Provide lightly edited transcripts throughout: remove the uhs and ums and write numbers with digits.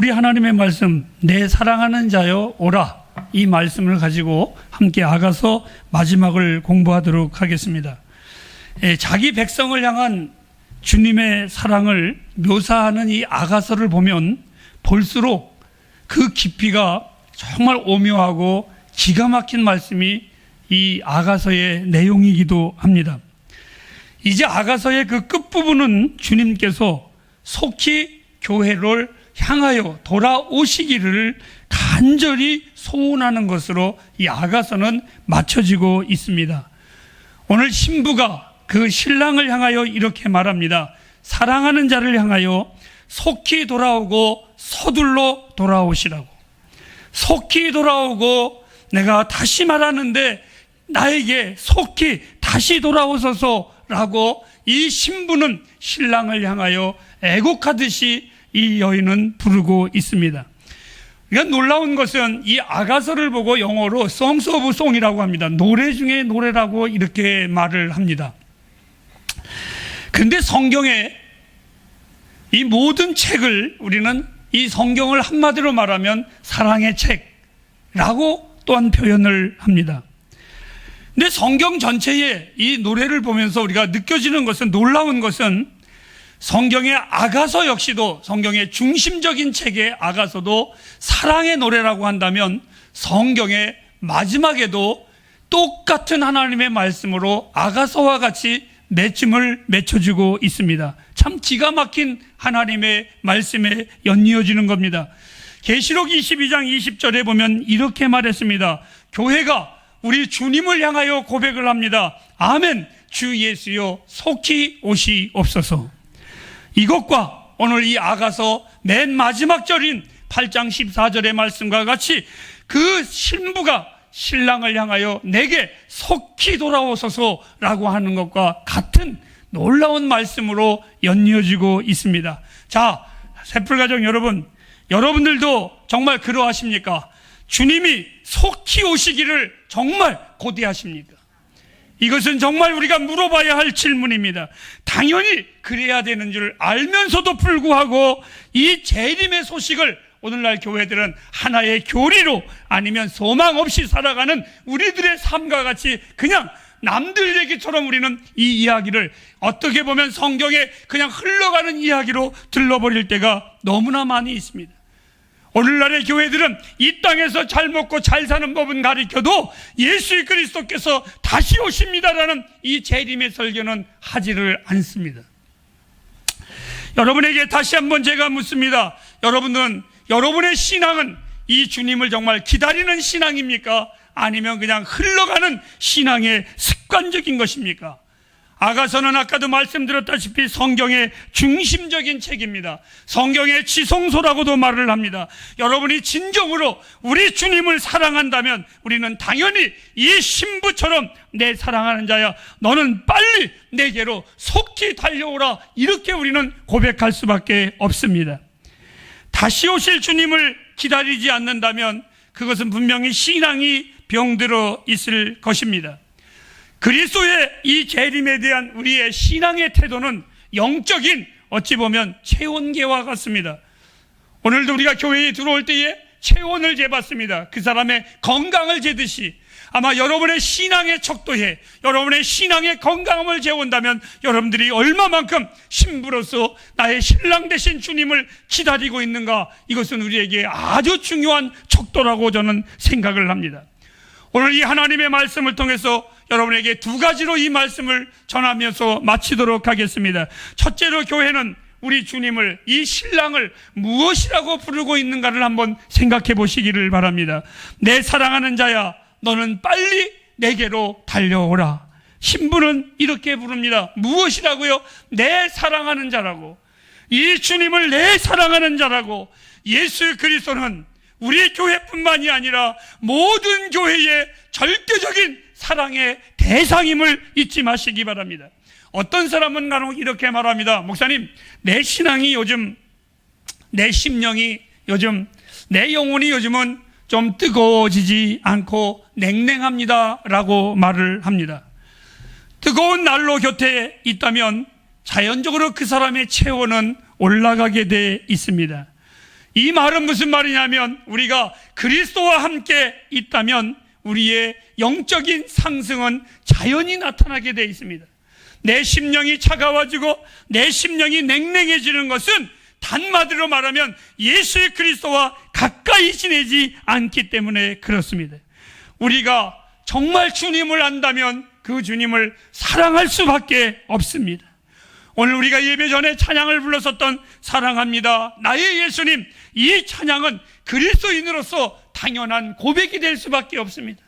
우리 하나님의 말씀, 내 사랑하는 자여 오라, 이 말씀을 가지고 함께 아가서 마지막을 공부하도록 하겠습니다. 자기 백성을 향한 주님의 사랑을 묘사하는 이 아가서를 보면 볼수록 그 깊이가 정말 오묘하고 기가 막힌 말씀이 이 아가서의 내용이기도 합니다. 이제 아가서의 그 끝부분은 주님께서 속히 교회를 향하여 돌아오시기를 간절히 소원하는 것으로 이 아가서는 맞춰지고 있습니다. 오늘 신부가 그 신랑을 향하여 이렇게 말합니다. 사랑하는 자를 향하여 속히 돌아오고 서둘러 돌아오시라고. 속히 돌아오고, 내가 다시 말하는데 나에게 속히 다시 돌아오소서라고 이 신부는 신랑을 향하여 애곡하듯이 이 여인은 부르고 있습니다. 그러니까 놀라운 것은 이 아가서를 보고 영어로 Songs of Song이라고 합니다. 노래 중에 노래라고 이렇게 말을 합니다. 근데 성경에 이 모든 책을 우리는 이 성경을 한마디로 말하면 사랑의 책라고 또한 표현을 합니다. 근데 성경 전체에 이 노래를 보면서 우리가 느껴지는 것은, 놀라운 것은 성경의 아가서 역시도, 성경의 중심적인 책의 아가서도 사랑의 노래라고 한다면 성경의 마지막에도 똑같은 하나님의 말씀으로 아가서와 같이 맺음을 맺혀주고 있습니다. 참 기가 막힌 하나님의 말씀에 연이어지는 겁니다. 계시록 22장 20절에 보면 이렇게 말했습니다. 교회가 우리 주님을 향하여 고백을 합니다. 아멘. 주 예수여 속히 오시옵소서. 이것과 오늘 이 아가서 맨 마지막 절인 8장 14절의 말씀과 같이 그 신부가 신랑을 향하여 내게 속히 돌아오소서라고 하는 것과 같은 놀라운 말씀으로 연이어지고 있습니다. 자, 새풀가족 여러분, 여러분들도 정말 그러하십니까? 주님이 속히 오시기를 정말 고대하십니까? 이것은 정말 우리가 물어봐야 할 질문입니다. 당연히 그래야 되는 줄 알면서도 불구하고 이 재림의 소식을 오늘날 교회들은 하나의 교리로, 아니면 소망 없이 살아가는 우리들의 삶과 같이 그냥 남들 얘기처럼 우리는 이 이야기를 어떻게 보면 성경에 그냥 흘러가는 이야기로 들러버릴 때가 너무나 많이 있습니다. 오늘날의 교회들은 이 땅에서 잘 먹고 잘 사는 법은 가리켜도 예수 그리스도께서 다시 오십니다라는 이 재림의 설교는 하지를 않습니다. 여러분에게 다시 한번 제가 묻습니다. 여러분의 신앙은 이 주님을 정말 기다리는 신앙입니까? 아니면 그냥 흘러가는 신앙의 습관적인 것입니까? 아가서는 아까도 말씀드렸다시피 성경의 중심적인 책입니다. 성경의 지성소라고도 말을 합니다. 여러분이 진정으로 우리 주님을 사랑한다면 우리는 당연히 이 신부처럼 내 사랑하는 자야, 너는 빨리 내게로 속히 달려오라, 이렇게 우리는 고백할 수밖에 없습니다. 다시 오실 주님을 기다리지 않는다면 그것은 분명히 신앙이 병들어 있을 것입니다. 그리스도의 이 재림에 대한 우리의 신앙의 태도는 영적인, 어찌 보면 체온계와 같습니다. 오늘도 우리가 교회에 들어올 때에 체온을 재봤습니다. 그 사람의 건강을 재듯이 아마 여러분의 신앙의 척도에, 여러분의 신앙의 건강함을 재온다면 여러분들이 얼마만큼 신부로서 나의 신랑 되신 주님을 기다리고 있는가, 이것은 우리에게 아주 중요한 척도라고 저는 생각을 합니다. 오늘 이 하나님의 말씀을 통해서 여러분에게 두 가지로 이 말씀을 전하면서 마치도록 하겠습니다. 첫째로, 교회는 우리 주님을, 이 신랑을 무엇이라고 부르고 있는가를 한번 생각해 보시기를 바랍니다. 내 사랑하는 자야, 너는 빨리 내게로 달려오라. 신부는 이렇게 부릅니다. 무엇이라고요? 내 사랑하는 자라고. 이 주님을 내 사랑하는 자라고. 예수 그리스도는 우리 교회뿐만이 아니라 모든 교회의 절대적인 사랑의 대상임을 잊지 마시기 바랍니다. 어떤 사람은 간혹 이렇게 말합니다. 목사님, 내 신앙이 요즘, 내 심령이 요즘, 내 영혼이 요즘은 좀 뜨거워지지 않고 냉랭합니다 라고 말을 합니다. 뜨거운 난로 곁에 있다면 자연적으로 그 사람의 체온은 올라가게 돼 있습니다. 이 말은 무슨 말이냐면 우리가 그리스도와 함께 있다면 우리의 영적인 상승은 자연히 나타나게 되어 있습니다. 내 심령이 차가워지고 내 심령이 냉랭해지는 것은 단마디로 말하면 예수 그리스도와 가까이 지내지 않기 때문에 그렇습니다. 우리가 정말 주님을 안다면 그 주님을 사랑할 수밖에 없습니다. 오늘 우리가 예배 전에 찬양을 불렀었던 사랑합니다 나의 예수님, 이 찬양은 그리스도인으로서 당연한 고백이 될 수밖에 없습니다.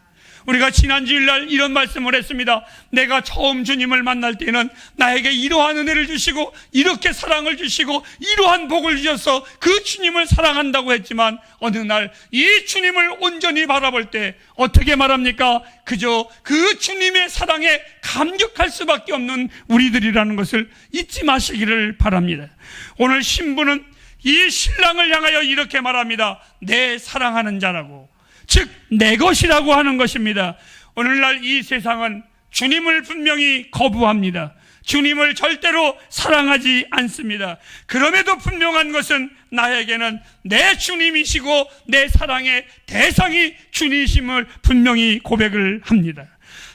우리가 지난 주일날 이런 말씀을 했습니다. 내가 처음 주님을 만날 때는 나에게 이러한 은혜를 주시고 이렇게 사랑을 주시고 이러한 복을 주셔서 그 주님을 사랑한다고 했지만 어느 날 이 주님을 온전히 바라볼 때 어떻게 말합니까? 그저 그 주님의 사랑에 감격할 수밖에 없는 우리들이라는 것을 잊지 마시기를 바랍니다. 오늘 신부는 이 신랑을 향하여 이렇게 말합니다. 내 사랑하는 자라고, 즉 내 것이라고 하는 것입니다. 오늘날 이 세상은 주님을 분명히 거부합니다. 주님을 절대로 사랑하지 않습니다. 그럼에도 분명한 것은 나에게는 내 주님이시고 내 사랑의 대상이 주님이심을 분명히 고백을 합니다.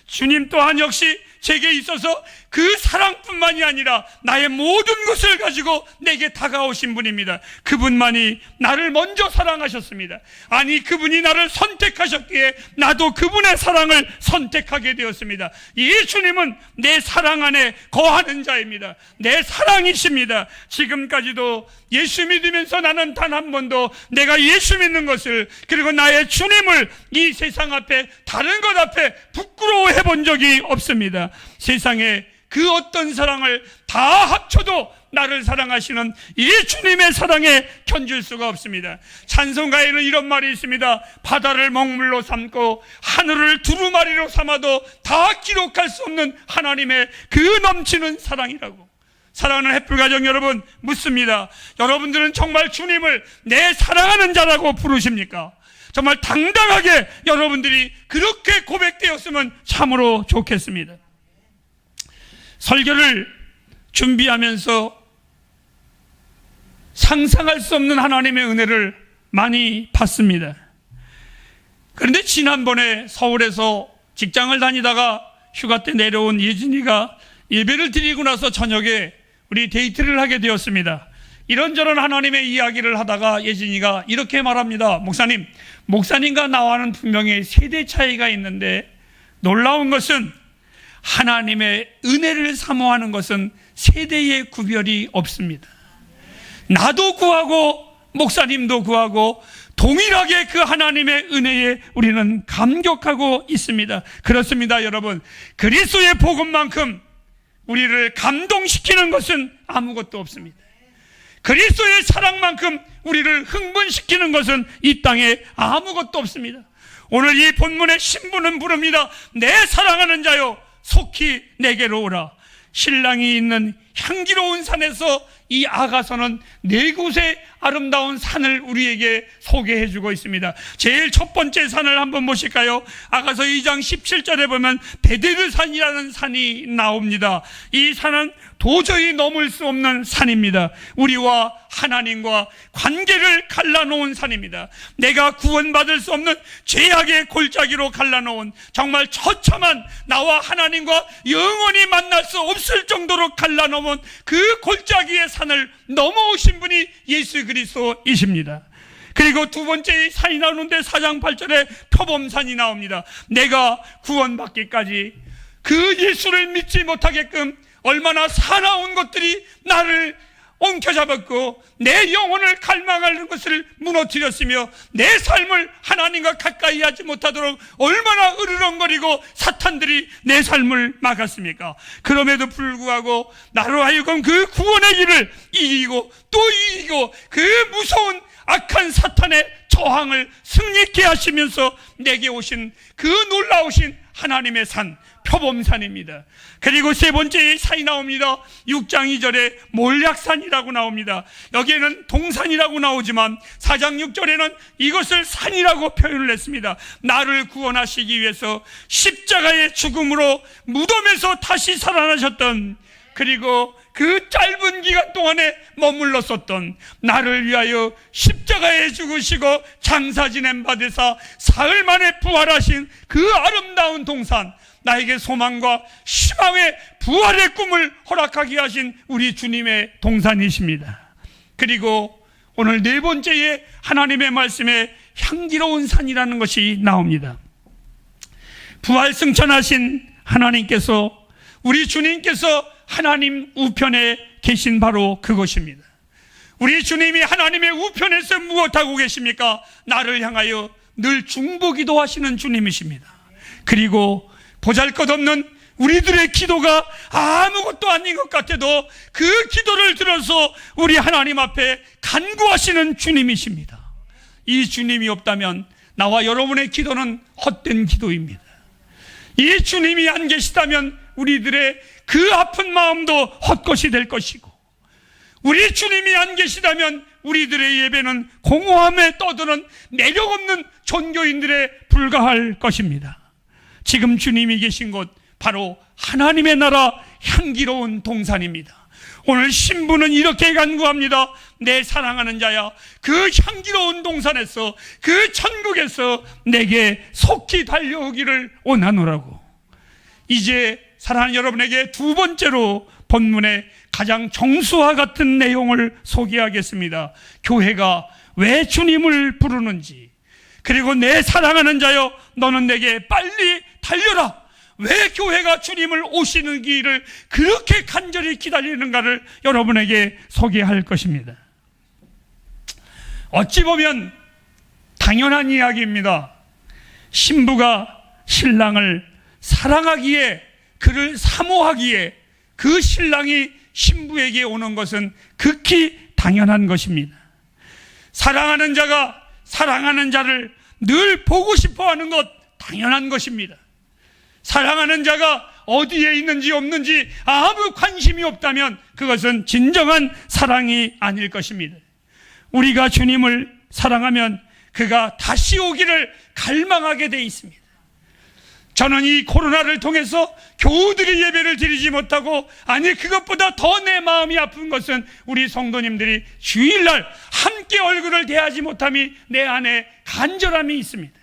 주님 또한 역시 제게 있어서 그 사랑뿐만이 아니라 나의 모든 것을 가지고 내게 다가오신 분입니다. 그분만이 나를 먼저 사랑하셨습니다. 아니, 그분이 나를 선택하셨기에 나도 그분의 사랑을 선택하게 되었습니다. 이 주님은 내 사랑 안에 거하는 자입니다. 내 사랑이십니다. 지금까지도 예수 믿으면서 나는 단 한 번도 내가 예수 믿는 것을, 그리고 나의 주님을 이 세상 앞에, 다른 것 앞에 부끄러워해 본 적이 없습니다. 세상에 그 어떤 사랑을 다 합쳐도 나를 사랑하시는 이 주님의 사랑에 견줄 수가 없습니다. 찬송가에는 이런 말이 있습니다. 바다를 먹물로 삼고 하늘을 두루마리로 삼아도 다 기록할 수 없는 하나님의 그 넘치는 사랑이라고. 사랑하는 햇불가정 여러분, 묻습니다. 여러분들은 정말 주님을 내 사랑하는 자라고 부르십니까? 정말 당당하게 여러분들이 그렇게 고백되었으면 참으로 좋겠습니다. 설교를 준비하면서 상상할 수 없는 하나님의 은혜를 많이 받습니다. 그런데 지난번에 서울에서 직장을 다니다가 휴가 때 내려온 예진이가 예배를 드리고 나서 저녁에 우리 데이트를 하게 되었습니다. 이런저런 하나님의 이야기를 하다가 예진이가 이렇게 말합니다. 목사님과 나와는 분명히 세대 차이가 있는데 놀라운 것은 하나님의 은혜를 사모하는 것은 세대의 구별이 없습니다. 나도 구하고 목사님도 구하고 동일하게 그 하나님의 은혜에 우리는 감격하고 있습니다. 그렇습니다, 여러분. 그리스도의 복음만큼 우리를 감동시키는 것은 아무것도 없습니다. 그리스도의 사랑만큼 우리를 흥분시키는 것은 이 땅에 아무것도 없습니다. 오늘 이 본문의 신부는 부릅니다. 내 사랑하는 자요, 속히 내게로 오라. 신랑이 있는 향기로운 산에서 이 아가서는 네 곳의 아름다운 산을 우리에게 소개해주고 있습니다. 제일 첫 번째 산을 한번 보실까요? 아가서 2장 17절에 보면 베데르산이라는 산이 나옵니다. 이 산은 도저히 넘을 수 없는 산입니다. 우리와 하나님과 관계를 갈라놓은 산입니다. 내가 구원받을 수 없는 죄악의 골짜기로 갈라놓은, 정말 처참한, 나와 하나님과 영원히 만날 수 없을 정도로 갈라놓은 그 골짜기의 산을 넘어오신 분이 예수 그리스도이십니다. 그리고 두 번째 산이 나오는데 4장 8절에 표범산이 나옵니다. 내가 구원받기까지 그 예수를 믿지 못하게끔 얼마나 사나운 것들이 나를 엉켜잡았고 내 영혼을 갈망하는 것을 무너뜨렸으며 내 삶을 하나님과 가까이 하지 못하도록 얼마나 으르렁거리고 사탄들이 내 삶을 막았습니까? 그럼에도 불구하고 나로 하여금 그 구원의 길을 이기고 또 이기고 그 무서운 악한 사탄의 저항을 승리케 하시면서 내게 오신 그 놀라우신 하나님의 산, 표범산입니다. 그리고 세 번째 산이 나옵니다. 6장 2절에 몰약산이라고 나옵니다. 여기에는 동산이라고 나오지만 4장 6절에는 이것을 산이라고 표현을 했습니다. 나를 구원하시기 위해서 십자가의 죽음으로 무덤에서 다시 살아나셨던, 그리고 그 짧은 기간 동안에 머물렀었던 나를 위하여 십자가에 죽으시고 장사 지낸 바 되사 사흘 만에 부활하신 그 아름다운 동산, 나에게 소망과 희망의 부활의 꿈을 허락하게 하신 우리 주님의 동산이십니다. 그리고 오늘 네 번째에 하나님의 말씀에 향기로운 산이라는 것이 나옵니다. 부활승천하신 하나님께서, 우리 주님께서 하나님 우편에 계신 바로 그것입니다. 우리 주님이 하나님의 우편에서 무엇하고 계십니까? 나를 향하여 늘 중보기도 하시는 주님이십니다. 그리고 보잘것없는 우리들의 기도가 아무것도 아닌 것 같아도 그 기도를 들어서 우리 하나님 앞에 간구하시는 주님이십니다. 이 주님이 없다면 나와 여러분의 기도는 헛된 기도입니다. 이 주님이 안 계시다면 우리들의 그 아픈 마음도 헛것이 될 것이고, 우리 주님이 안 계시다면 우리들의 예배는 공허함에 떠드는 매력 없는 종교인들에 불과할 것입니다. 지금 주님이 계신 곳 바로 하나님의 나라 향기로운 동산입니다. 오늘 신부는 이렇게 간구합니다. 내 사랑하는 자야, 그 향기로운 동산에서, 그 천국에서 내게 속히 달려오기를 원하노라고. 이제 사랑하는 여러분에게 두 번째로 본문의 가장 정수와 같은 내용을 소개하겠습니다. 교회가 왜 주님을 부르는지, 그리고 내 사랑하는 자여 너는 내게 빨리 달려라, 왜 교회가 주님을 오시는 길을 그렇게 간절히 기다리는가를 여러분에게 소개할 것입니다. 어찌 보면 당연한 이야기입니다. 신부가 신랑을 사랑하기에, 그를 사모하기에 그 신랑이 신부에게 오는 것은 극히 당연한 것입니다. 사랑하는 자가 사랑하는 자를 늘 보고 싶어 하는 것 당연한 것입니다. 사랑하는 자가 어디에 있는지 없는지 아무 관심이 없다면 그것은 진정한 사랑이 아닐 것입니다. 우리가 주님을 사랑하면 그가 다시 오기를 갈망하게 돼 있습니다. 저는 이 코로나를 통해서 교우들이 예배를 드리지 못하고, 아니 그것보다 더 내 마음이 아픈 것은 우리 성도님들이 주일날 함께 얼굴을 대하지 못함이 내 안에 간절함이 있습니다.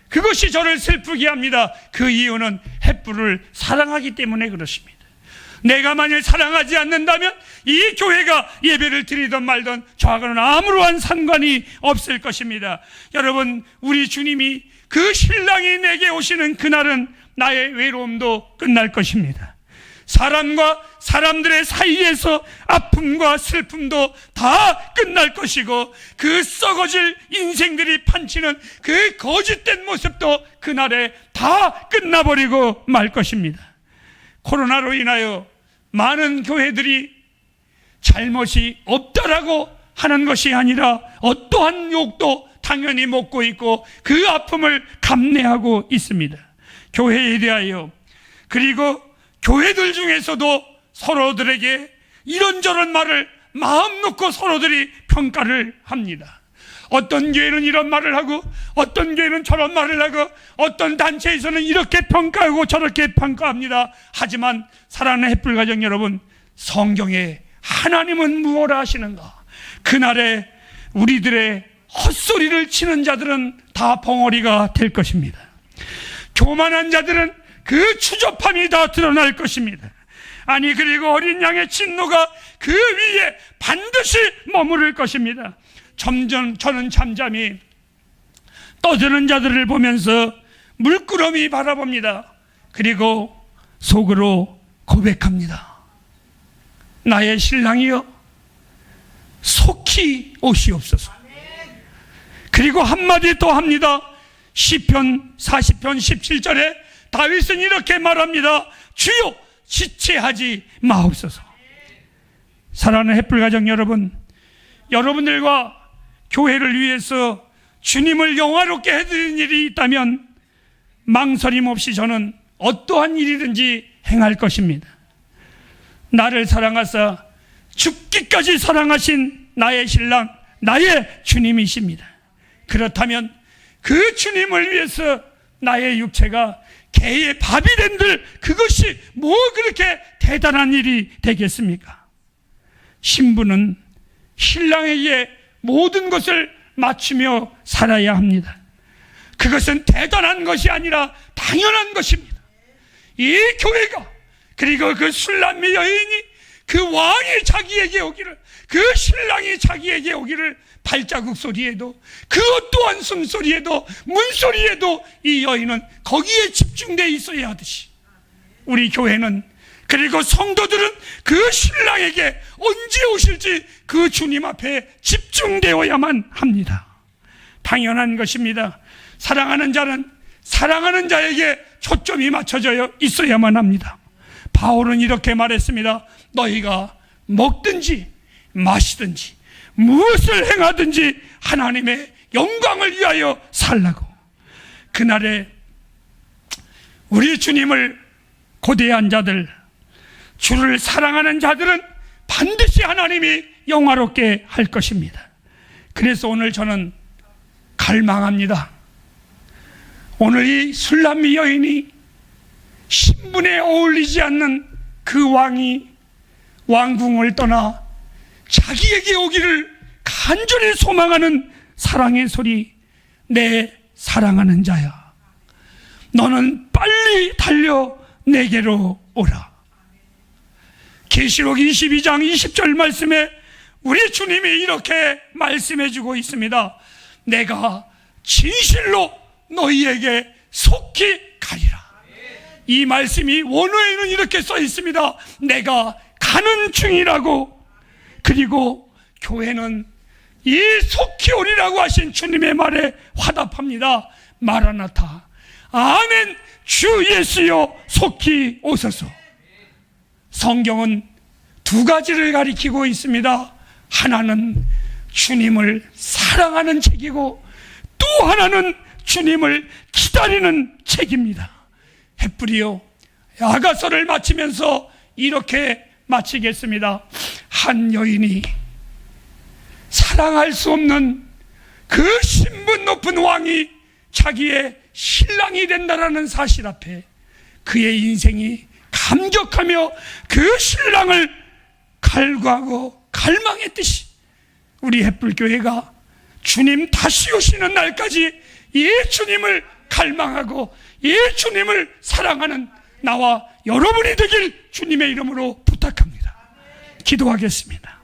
그것이 저를 슬프게 합니다. 그 이유는 횃불을 사랑하기 때문에 그렇습니다. 내가 만일 사랑하지 않는다면 이 교회가 예배를 드리든 말든 저하고는 아무런 상관이 없을 것입니다. 여러분, 우리 주님이 그 신랑이 내게 오시는 그날은 나의 외로움도 끝날 것입니다. 사람과 사람들의 사이에서 아픔과 슬픔도 다 끝날 것이고, 그 썩어질 인생들이 판치는 그 거짓된 모습도 그날에 다 끝나버리고 말 것입니다. 코로나로 인하여 많은 교회들이 잘못이 없다라고 하는 것이 아니라 어떠한 욕도 당연히 먹고 있고 그 아픔을 감내하고 있습니다. 교회에 대하여, 그리고 교회들 중에서도 서로들에게 이런저런 말을 마음 놓고 서로들이 평가를 합니다. 어떤 교회는 이런 말을 하고 어떤 교회는 저런 말을 하고 어떤 단체에서는 이렇게 평가하고 저렇게 평가합니다. 하지만 사랑하는 횃불 가정 여러분, 성경에 하나님은 무엇을 하시는가? 그날에 우리들의 헛소리를 치는 자들은 다 벙어리가 될 것입니다. 교만한 자들은 그 추접함이 다 드러날 것입니다. 아니, 그리고 어린 양의 진노가 그 위에 반드시 머무를 것입니다. 점점 저는 잠잠히 떠드는 자들을 보면서 물끄러미 바라봅니다. 그리고 속으로 고백합니다. 나의 신랑이여, 속히 오시옵소서. 그리고 한마디 또 합니다. 시편 40편 17절에 다윗은 이렇게 말합니다. 주여, 지체하지 마옵소서. 사랑하는 횃불 가정 여러분, 여러분들과 교회를 위해서 주님을 영화롭게 해드리는 일이 있다면 망설임 없이 저는 어떠한 일이든지 행할 것입니다. 나를 사랑하사 죽기까지 사랑하신 나의 신랑, 나의 주님이십니다. 그렇다면 그 주님을 위해서 나의 육체가 개의 밥이 된들 그것이 뭐 그렇게 대단한 일이 되겠습니까? 신부는 신랑에게 모든 것을 맞추며 살아야 합니다. 그것은 대단한 것이 아니라 당연한 것입니다. 이 교회가, 그리고 그 술람미 여인이 그 왕이 자기에게 오기를, 그 신랑이 자기에게 오기를 발자국 소리에도, 그 또한 숨소리에도, 문소리에도 이 여인은 거기에 집중되어 있어야 하듯이, 우리 교회는, 그리고 성도들은 그 신랑에게 언제 오실지 그 주님 앞에 집중되어야만 합니다. 당연한 것입니다. 사랑하는 자는 사랑하는 자에게 초점이 맞춰져 있어야만 합니다. 바울은 이렇게 말했습니다. 너희가 먹든지 마시든지 무엇을 행하든지 하나님의 영광을 위하여 살라고. 그날에 우리 주님을 고대한 자들, 주를 사랑하는 자들은 반드시 하나님이 영화롭게 할 것입니다. 그래서 오늘 저는 갈망합니다. 오늘 이 술람미 여인이 신분에 어울리지 않는 그 왕이 왕궁을 떠나 자기에게 오기를 간절히 소망하는 사랑의 소리, 내 사랑하는 자야, 너는 빨리 달려 내게로 오라. 계시록 22장 20절 말씀에 우리 주님이 이렇게 말씀해 주고 있습니다. 내가 진실로 너희에게 속히 가리라. 이 말씀이 원어에는 이렇게 써 있습니다. 내가 가는 중이라고. 그리고 교회는 이 속히 오리라고 하신 주님의 말에 화답합니다. 마라나타, 아멘, 주 예수여 속히 오소서. 성경은 두 가지를 가리키고 있습니다. 하나는 주님을 사랑하는 책이고 또 하나는 주님을 기다리는 책입니다. 햇불이요, 야가서를 마치면서 이렇게 마치겠습니다. 한 여인이 사랑할 수 없는 그 신분 높은 왕이 자기의 신랑이 된다라는 사실 앞에 그의 인생이 감격하며 그 신랑을 갈구하고 갈망했듯이 우리 햇불교회가 주님 다시 오시는 날까지 이 주님을 갈망하고 이 주님을 사랑하는 나와 여러분이 되길 주님의 이름으로 부탁합니다. 기도하겠습니다.